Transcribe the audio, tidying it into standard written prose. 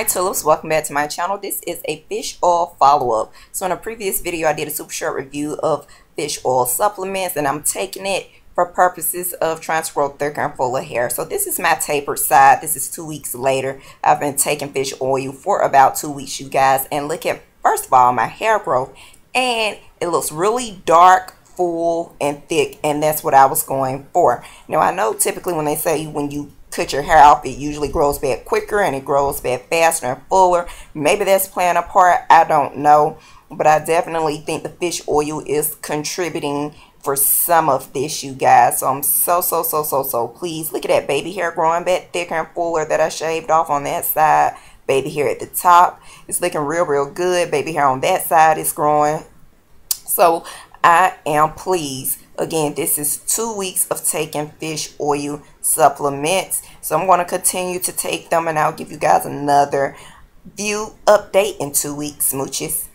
tulips, welcome back to my channel. This is a fish oil follow-up. So in a previous video I did a super short review of fish oil supplements, and I'm taking it for purposes of trying to grow thicker and fuller hair. So this is my tapered side. This is 2 weeks later. I've been taking fish oil for about 2 weeks, you guys, and look at, first of all, my hair growth, and it looks really dark, full, and thick, and that's what I was going for. Now I know typically when they say when you cut your hair off, it usually grows back quicker and it grows back faster and fuller. Maybe that's playing a part, I don't know, but I definitely think the fish oil is contributing for some of this, you guys. So I'm so pleased. Look at that baby hair growing back thicker and fuller that I shaved off on that side. Baby hair at the top, it's looking real good. Baby hair on that side is growing. So I am pleased. Again, this is 2 weeks of taking fish oil supplements. So I'm going to continue to take them, and I'll give you guys another view update in 2 weeks. Smooches.